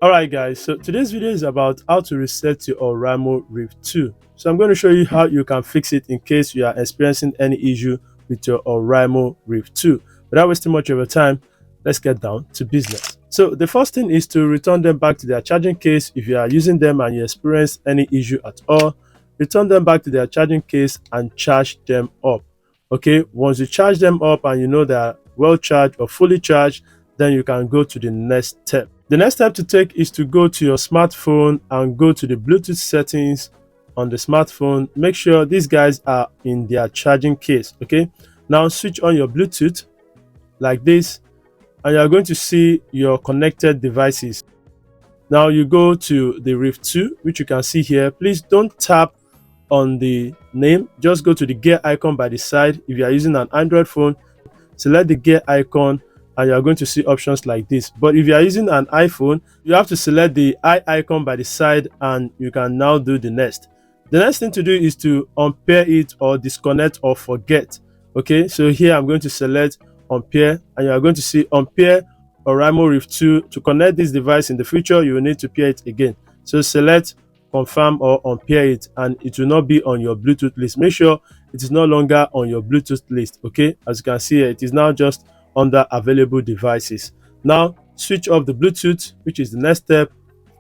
Alright guys, so today's video is about how to reset your Oraimo Riff 2. So I'm going to show you how you can fix it in case you are experiencing any issue with your Oraimo Riff 2. Without wasting much of your time, let's get down to business. So the first thing is to return them back to their charging case. If you are using them and you experience any issue at all, return them back to their charging case and charge them up. Okay, once you charge them up and you know they are well charged or fully charged, then you can go to the next step. The next step to take is to go to your smartphone and go to the Bluetooth settings on the smartphone. Make sure these guys are in their charging case. Okay, now switch on your Bluetooth like this and you are going to see your connected devices. Now you go to the Rift 2, which you can see here. Please don't tap on the name, just go to the gear icon by the side. If you are using an Android phone, select the gear icon and you are going to see options like this. But if you are using an iPhone, you have to select the eye icon by the side and you can now do the next. The next thing to do is to unpair it or disconnect or forget. Okay, so here I'm going to select unpair and you are going to see unpair Oraimo Riff 2. To connect this device in the future, you will need to pair it again. So select confirm or unpair it and it will not be on your Bluetooth list. Make sure it is no longer on your Bluetooth list. Okay, as you can see here, it is now just under available devices. Now switch off the Bluetooth, which is the next step,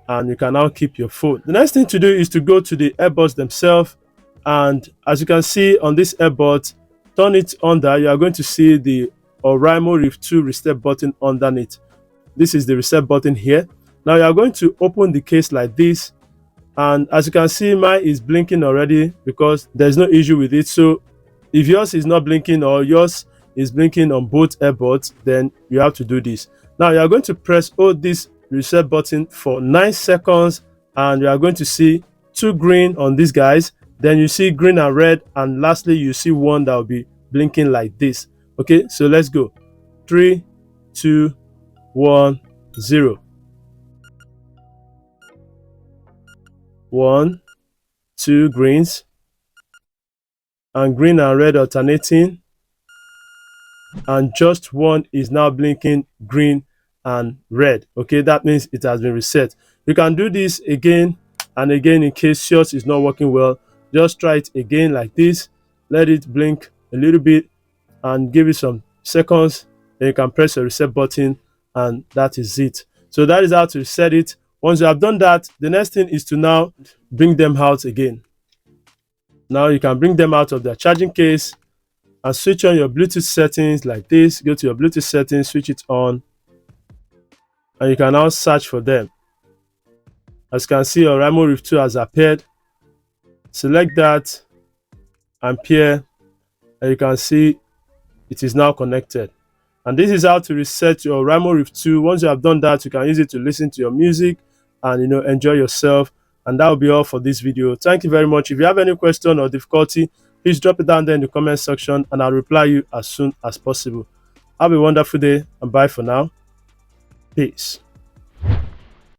and you can now keep your phone. The next thing to do is to go to the earbuds themselves, and as you can see on this earbud, turn it under. You are going to see the Oraimo Riff 2 reset button underneath. This is the reset button here. Now you are going to open the case like this, and as you can see, mine is blinking already because there's no issue with it. So if yours is not blinking or yours is blinking on both earbuds, then you have to do this. Now you are going to press hold this reset button for 9 seconds and you are going to see 2 green on these guys, then you see green and red, and lastly you see one that will be blinking like this. Okay, so let's go. 3, 2, 1, 0. 1, 2 greens, and green and red alternating, and just one is now blinking green and red. Okay, that means it has been reset. You can do this again and again in case yours is not working well. Just try it again like this, let it blink a little bit and give it some seconds, then you can press the reset button and that is it. So that is how to reset it. Once you have done that, the next thing is to now bring them out again. Now you can bring them out of their charging case and switch on your Bluetooth settings like this. Go to your Bluetooth settings, switch it on, and you can now search for them. As you can see, Oraimo Riff 2 has appeared. Select that and pair, and you can see it is now connected. And this is how to reset your Oraimo Riff 2. Once you have done that, you can use it to listen to your music and enjoy yourself. And that will be all for this video. Thank you very much. If you have any question or difficulty, please drop it down there in the comment section and I'll reply you as soon as possible. Have a wonderful day and bye for now. Peace.